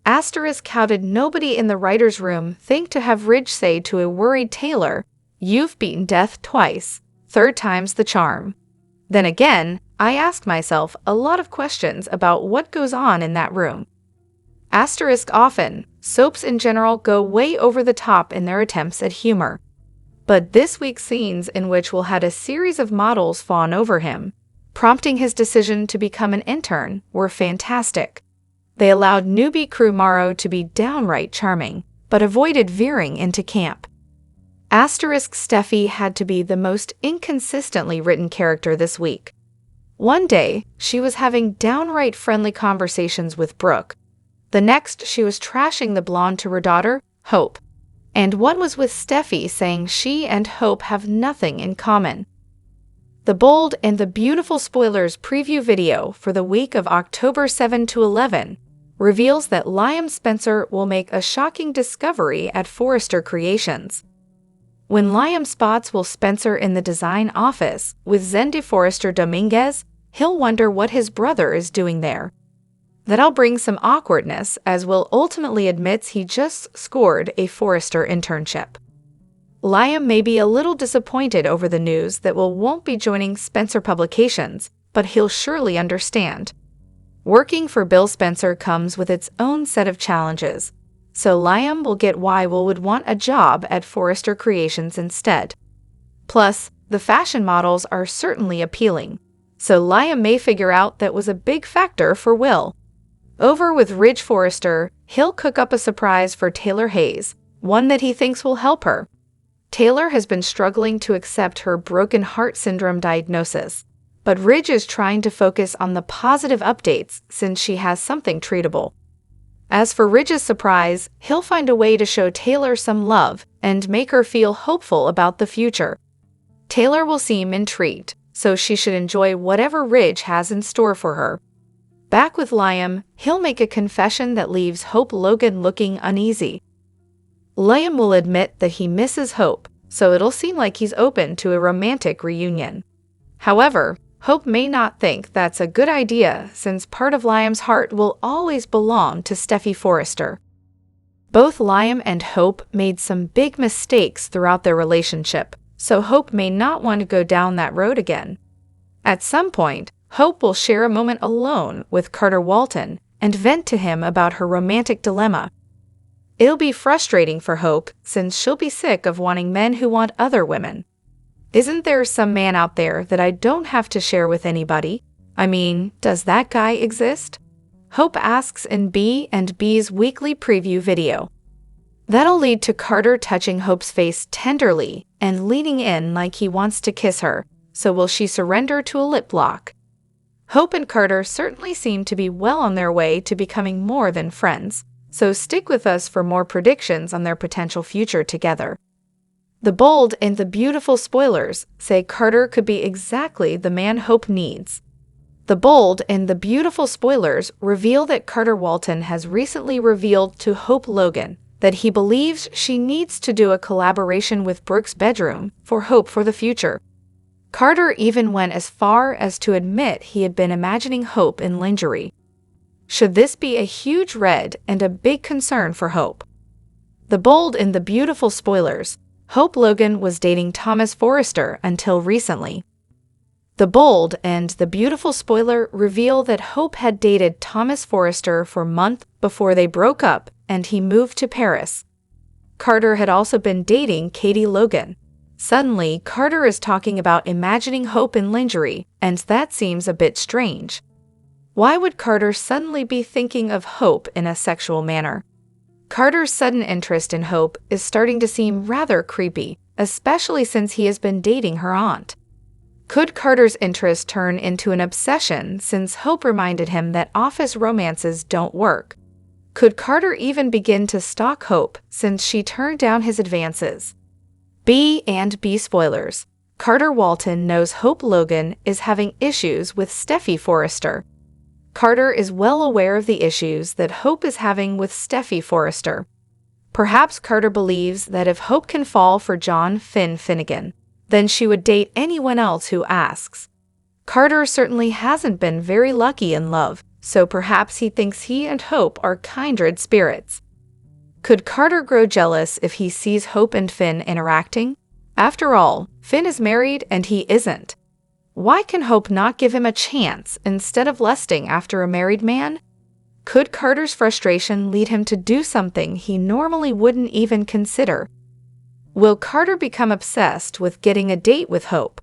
Asterisk, how did nobody in the writer's room think to have Ridge say to a worried Taylor, "You've beaten death twice, third time's the charm"? Then again, I ask myself a lot of questions about what goes on in that room. Asterisk, often, soaps in general go way over the top in their attempts at humor. But this week's scenes in which Will had a series of models fawn over him, prompting his decision to become an intern, were fantastic. They allowed newbie crew Morrow to be downright charming, but avoided veering into camp. Steffi had to be the most inconsistently written character this week. One day, she was having downright friendly conversations with Brooke. The next, she was trashing the blonde to her daughter, Hope. And one was with Steffi saying she and Hope have nothing in common. The Bold and the Beautiful Spoilers preview video for the week of October 7 to 11 reveals that Liam Spencer will make a shocking discovery at Forrester Creations. When Liam spots Will Spencer in the design office with Zendy Forrester Dominguez, he'll wonder what his brother is doing there. That'll bring some awkwardness as Will ultimately admits he just scored a Forrester internship. Liam may be a little disappointed over the news that Will won't be joining Spencer Publications, but he'll surely understand. Working for Bill Spencer comes with its own set of challenges, so Liam will get why Will would want a job at Forrester Creations instead. Plus, the fashion models are certainly appealing, so Liam may figure out that was a big factor for Will. Over with Ridge Forrester, he'll cook up a surprise for Taylor Hayes, one that he thinks will help her. Taylor has been struggling to accept her broken heart syndrome diagnosis, but Ridge is trying to focus on the positive updates since she has something treatable. As for Ridge's surprise, he'll find a way to show Taylor some love and make her feel hopeful about the future. Taylor will seem intrigued, so she should enjoy whatever Ridge has in store for her. Back with Liam, he'll make a confession that leaves Hope Logan looking uneasy. Liam will admit that he misses Hope, so it'll seem like he's open to a romantic reunion. However, Hope may not think that's a good idea since part of Liam's heart will always belong to Steffi Forrester. Both Liam and Hope made some big mistakes throughout their relationship, so Hope may not want to go down that road again. At some point, Hope will share a moment alone with Carter Walton and vent to him about her romantic dilemma. It'll be frustrating for Hope since she'll be sick of wanting men who want other women. Isn't there some man out there that I don't have to share with anybody? I mean, does that guy exist? Hope asks in B and B's weekly preview video. That'll lead to Carter touching Hope's face tenderly and leaning in like he wants to kiss her, so will she surrender to a lip lock? Hope and Carter certainly seem to be well on their way to becoming more than friends, so stick with us for more predictions on their potential future together. The Bold and the Beautiful Spoilers say Carter could be exactly the man Hope needs. The Bold and the Beautiful Spoilers reveal that Carter Walton has recently revealed to Hope Logan that he believes she needs to do a collaboration with Brooke's Bedroom for Hope for the future. Carter even went as far as to admit he had been imagining Hope in lingerie. Should this be a huge red and a big concern for Hope? The Bold and the Beautiful Spoilers. Hope Logan was dating Thomas Forrester until recently. The Bold and the Beautiful Spoiler reveal that Hope had dated Thomas Forrester for months before they broke up and he moved to Paris. Carter had also been dating Katie Logan. Suddenly, Carter is talking about imagining Hope in lingerie, and that seems a bit strange. Why would Carter suddenly be thinking of Hope in a sexual manner? Carter's sudden interest in Hope is starting to seem rather creepy, especially since he has been dating her aunt. Could Carter's interest turn into an obsession since Hope reminded him that office romances don't work? Could Carter even begin to stalk Hope since she turned down his advances? B and B Spoilers. Carter Walton knows Hope Logan is having issues with Steffi Forrester. Carter is well aware of the issues that Hope is having with Steffi Forrester. Perhaps Carter believes that if Hope can fall for John Finn Finnegan, then she would date anyone else who asks. Carter certainly hasn't been very lucky in love, so perhaps he thinks he and Hope are kindred spirits. Could Carter grow jealous if he sees Hope and Finn interacting? After all, Finn is married and he isn't. Why can Hope not give him a chance instead of lusting after a married man? Could Carter's frustration lead him to do something he normally wouldn't even consider? Will Carter become obsessed with getting a date with Hope?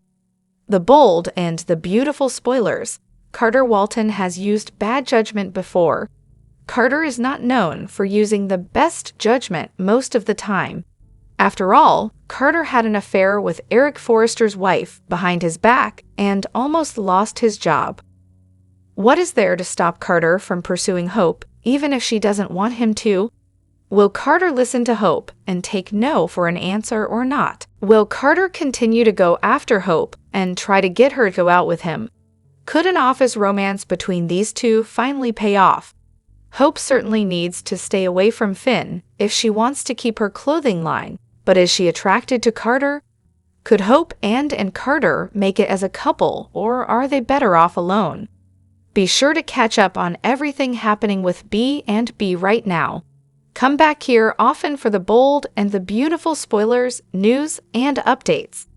The Bold and the Beautiful Spoilers. Carter Walton has used bad judgment before. Carter is not known for using the best judgment most of the time. After all, Carter had an affair with Eric Forrester's wife behind his back and almost lost his job. What is there to stop Carter from pursuing Hope, even if she doesn't want him to? Will Carter listen to Hope and take no for an answer or not? Will Carter continue to go after Hope and try to get her to go out with him? Could an office romance between these two finally pay off? Hope certainly needs to stay away from Finn if she wants to keep her clothing line, but is she attracted to Carter? Could Hope and Carter make it as a couple, or are they better off alone? Be sure to catch up on everything happening with B&B right now. Come back here often for the bold and the beautiful spoilers, news, and updates.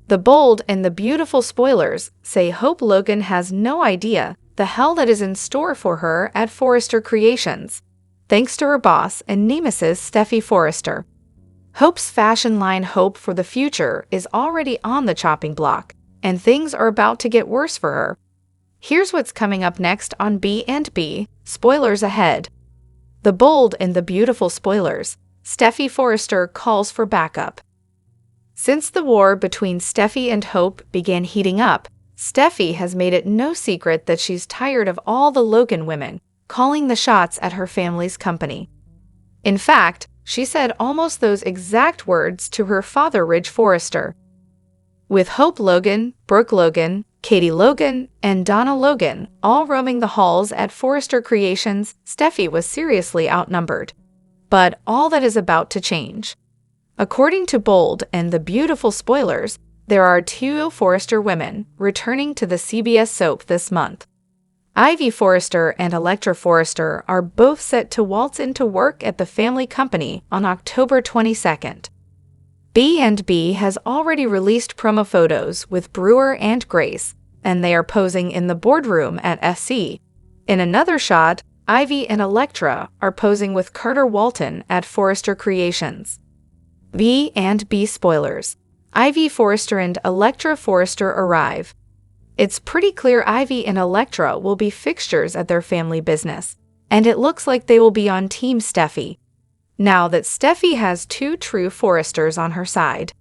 The bold and the beautiful spoilers say Hope Logan has no idea the hell that is in store for her at Forrester Creations, thanks to her boss and nemesis Steffy Forrester. Hope's fashion line Hope for the Future is already on the chopping block, and things are about to get worse for her. Here's what's coming up next on B&B, spoilers ahead. The bold and the beautiful spoilers, Steffy Forrester calls for backup. Since the war between Steffy and Hope began heating up, Steffy has made it no secret that she's tired of all the Logan women calling the shots at her family's company. In fact, she said almost those exact words to her father, Ridge Forrester. With Hope Logan, Brooke Logan, Katie Logan, and Donna Logan all roaming the halls at Forrester Creations, Steffy was seriously outnumbered. But all that is about to change. According to Bold and the beautiful spoilers, there are 2 Forrester women returning to the CBS soap this month. Ivy Forrester and Electra Forrester are both set to waltz into work at the family company on October 22nd. B&B has already released promo photos with Brewer and Grace, and they are posing in the boardroom at SC. In another shot, Ivy and Electra are posing with Carter Walton at Forrester Creations. B&B spoilers. Ivy Forrester and Electra Forrester arrive. It's pretty clear Ivy and Electra will be fixtures at their family business, and it looks like they will be on Team Steffy. Now that Steffy has 2 true Forresters on her side.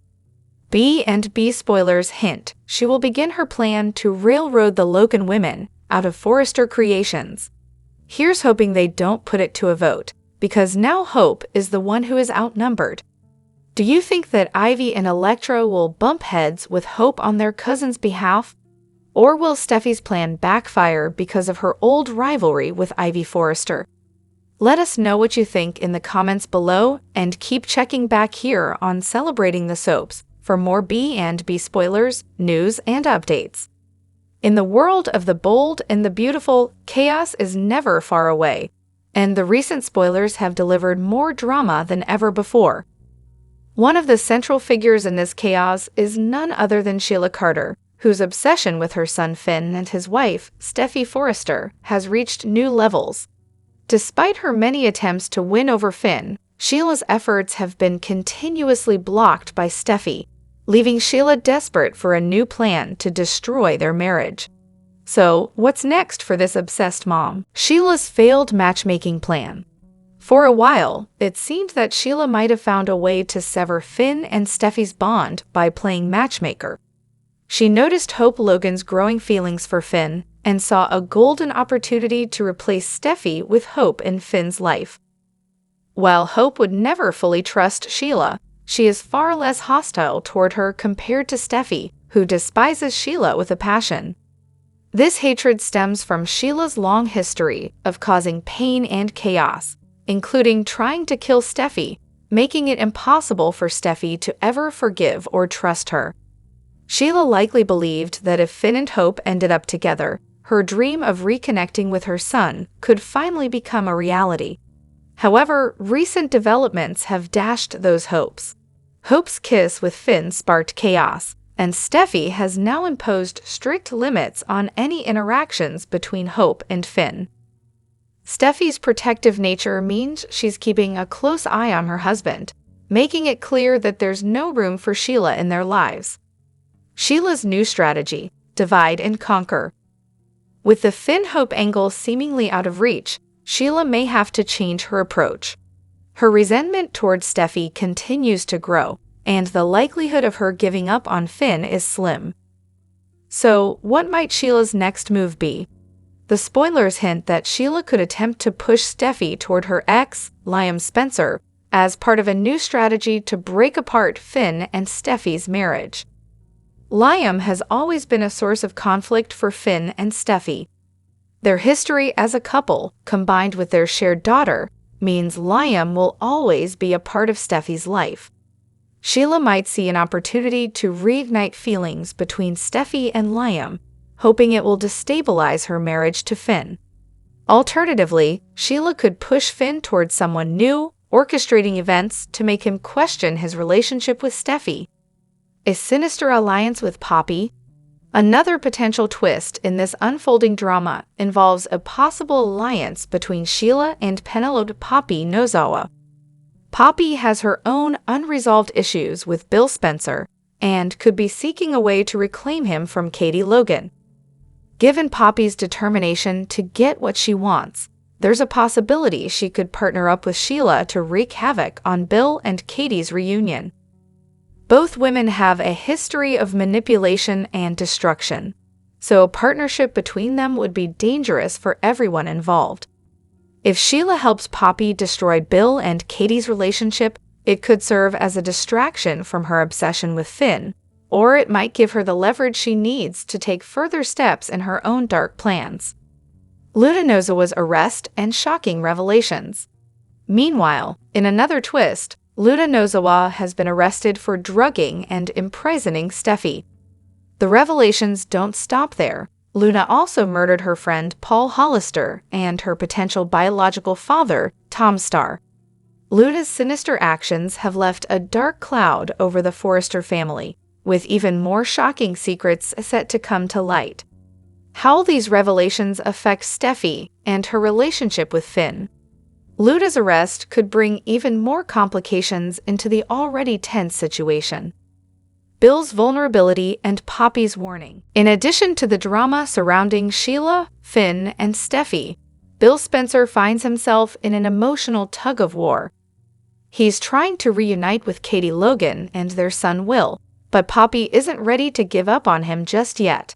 B&B spoilers hint she will begin her plan to railroad the Logan women out of Forrester Creations. Here's hoping they don't put it to a vote, because now Hope is the one who is outnumbered. Do you think that Ivy and Electra will bump heads with Hope on their cousin's behalf? Or will Steffy's plan backfire because of her old rivalry with Ivy Forrester? Let us know what you think in the comments below, and keep checking back here on Celebrating the Soaps for more B&B spoilers, news, and updates. In the world of the bold and the beautiful, chaos is never far away, and the recent spoilers have delivered more drama than ever before. One of the central figures in this chaos is none other than Sheila Carter, whose obsession with her son Finn and his wife, Steffy Forrester, has reached new levels. Despite her many attempts to win over Finn, Sheila's efforts have been continuously blocked by Steffy, leaving Sheila desperate for a new plan to destroy their marriage. So, what's next for this obsessed mom? Sheila's failed matchmaking plan. For a while, it seemed that Sheila might have found a way to sever Finn and Steffy's bond by playing matchmaker. She noticed Hope Logan's growing feelings for Finn and saw a golden opportunity to replace Steffy with Hope in Finn's life. While Hope would never fully trust Sheila, she is far less hostile toward her compared to Steffy, who despises Sheila with a passion. This hatred stems from Sheila's long history of causing pain and chaos, including trying to kill Steffy, making it impossible for Steffy to ever forgive or trust her. Sheila likely believed that if Finn and Hope ended up together, her dream of reconnecting with her son could finally become a reality. However, recent developments have dashed those hopes. Hope's kiss with Finn sparked chaos, and Steffy has now imposed strict limits on any interactions between Hope and Finn. Steffy's protective nature means she's keeping a close eye on her husband, making it clear that there's no room for Sheila in their lives. Sheila's new strategy: divide and conquer. With the Finn-Hope angle seemingly out of reach, Sheila may have to change her approach. Her resentment towards Steffi continues to grow, and the likelihood of her giving up on Finn is slim. So, what might Sheila's next move be? The spoilers hint that Sheila could attempt to push Steffi toward her ex, Liam Spencer, as part of a new strategy to break apart Finn and Steffi's marriage. Liam has always been a source of conflict for Finn and Steffi. Their history as a couple, combined with their shared daughter, means Liam will always be a part of Steffi's life. Sheila might see an opportunity to reignite feelings between Steffi and Liam, hoping it will destabilize her marriage to Finn. Alternatively, Sheila could push Finn towards someone new, orchestrating events to make him question his relationship with Steffi. A sinister alliance with Poppy? Another potential twist in this unfolding drama involves a possible alliance between Sheila and Penelope Poppy Nozawa. Poppy has her own unresolved issues with Bill Spencer and could be seeking a way to reclaim him from Katie Logan. Given Poppy's determination to get what she wants, there's a possibility she could partner up with Sheila to wreak havoc on Bill and Katie's reunion. Both women have a history of manipulation and destruction, so a partnership between them would be dangerous for everyone involved. If Sheila helps Poppy destroy Bill and Katie's relationship, it could serve as a distraction from her obsession with Finn, or it might give her the leverage she needs to take further steps in her own dark plans. Luna Nozawa's arrest and shocking revelations. Meanwhile, in another twist, Luna Nozawa has been arrested for drugging and imprisoning Steffi. The revelations don't stop there. Luna also murdered her friend Paul Hollister and her potential biological father, Tom Starr. Luna's sinister actions have left a dark cloud over the Forrester family, with even more shocking secrets set to come to light. How will these revelations affect Steffi and her relationship with Finn? Luna's arrest could bring even more complications into the already tense situation. Bill's vulnerability and Poppy's warning. In addition to the drama surrounding Sheila, Finn, and Steffi, Bill Spencer finds himself in an emotional tug-of-war. He's trying to reunite with Katie Logan and their son Will, but Poppy isn't ready to give up on him just yet.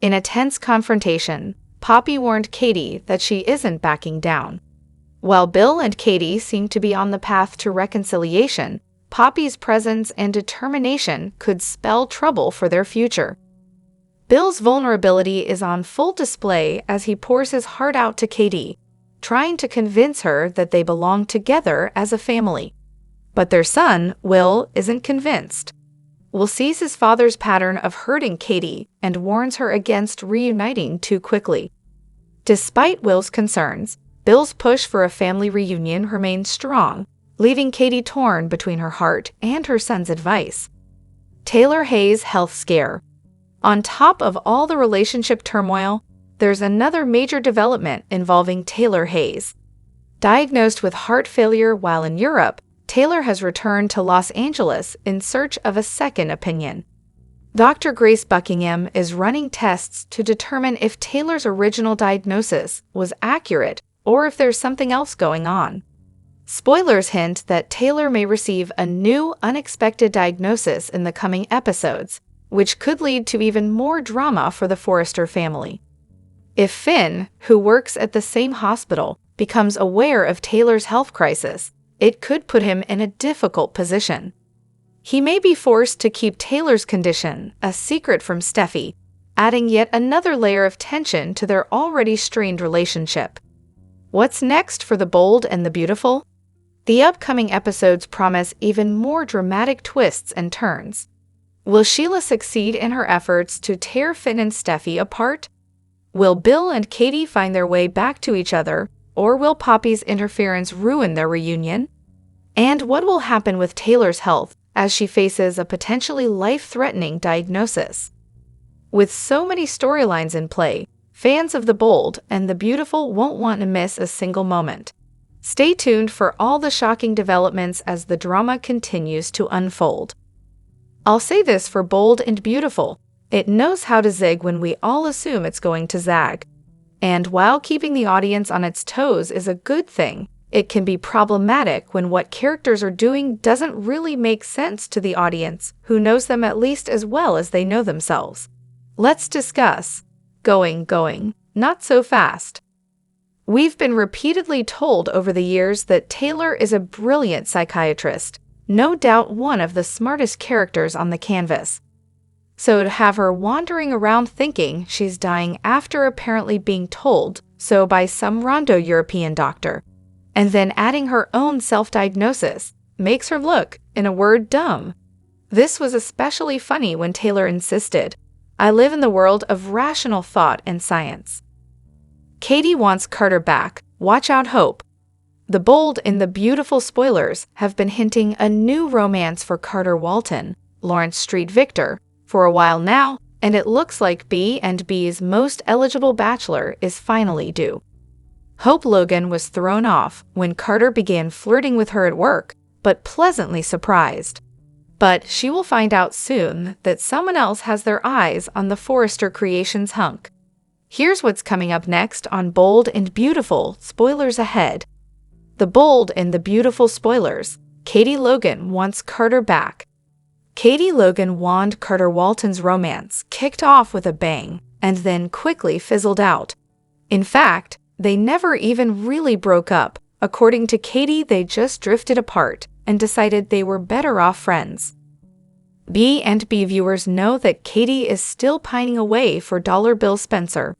In a tense confrontation, Poppy warned Katie that she isn't backing down. While Bill and Katie seem to be on the path to reconciliation, Poppy's presence and determination could spell trouble for their future. Bill's vulnerability is on full display as he pours his heart out to Katie, trying to convince her that they belong together as a family. But their son, Will, isn't convinced. Will sees his father's pattern of hurting Katie and warns her against reuniting too quickly. Despite Will's concerns, Bill's push for a family reunion remains strong, leaving Katie torn between her heart and her son's advice. Taylor Hayes' health scare. On top of all the relationship turmoil, there's another major development involving Taylor Hayes. Diagnosed with heart failure while in Europe, Taylor has returned to Los Angeles in search of a second opinion. Dr. Grace Buckingham is running tests to determine if Taylor's original diagnosis was accurate or if there's something else going on. Spoilers hint that Taylor may receive a new, unexpected diagnosis in the coming episodes, which could lead to even more drama for the Forrester family. If Finn, who works at the same hospital, becomes aware of Taylor's health crisis, it could put him in a difficult position. He may be forced to keep Taylor's condition a secret from Steffi, adding yet another layer of tension to their already strained relationship. What's next for the bold and the beautiful? The upcoming episodes promise even more dramatic twists and turns. Will Sheila succeed in her efforts to tear Finn and Steffi apart? Will Bill and Katie find their way back to each other, or will Poppy's interference ruin their reunion? And what will happen with Taylor's health as she faces a potentially life-threatening diagnosis? With so many storylines in play, fans of the bold and the beautiful won't want to miss a single moment. Stay tuned for all the shocking developments as the drama continues to unfold. I'll say this for Bold and Beautiful: it knows how to zig when we all assume it's going to zag. And while keeping the audience on its toes is a good thing, it can be problematic when what characters are doing doesn't really make sense to the audience, who knows them at least as well as they know themselves. Let's discuss Going, Not So Fast. We've been repeatedly told over the years that Taylor is a brilliant psychiatrist, no doubt one of the smartest characters on the canvas. So to have her wandering around thinking she's dying after apparently being told so by some rando European doctor, and then adding her own self-diagnosis, makes her look, in a word, dumb. This was especially funny when Taylor insisted, "I live in the world of rational thought and science." Katie wants Carter back. Watch out, Hope. The Bold and the Beautiful spoilers have been hinting a new romance for Carter Walton, Lawrence Street Victor, for a while now, and it looks like B&B's most eligible bachelor is finally due. Hope Logan was thrown off when Carter began flirting with her at work, but pleasantly surprised. But she will find out soon that someone else has their eyes on the Forrester Creations hunk. Here's what's coming up next on Bold and Beautiful, spoilers ahead. The Bold and the Beautiful spoilers. Katie Logan wants Carter back. Katie Logan wand Carter Walton's romance kicked off with a bang and then quickly fizzled out. In fact, they never even really broke up. According to Katie, they just drifted apart and decided they were better off friends. B&B viewers know that Katie is still pining away for Dollar Bill Spencer.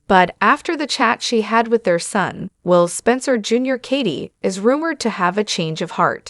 But after the chat she had with their son, Will Spencer Jr., Katie is rumored to have a change of heart.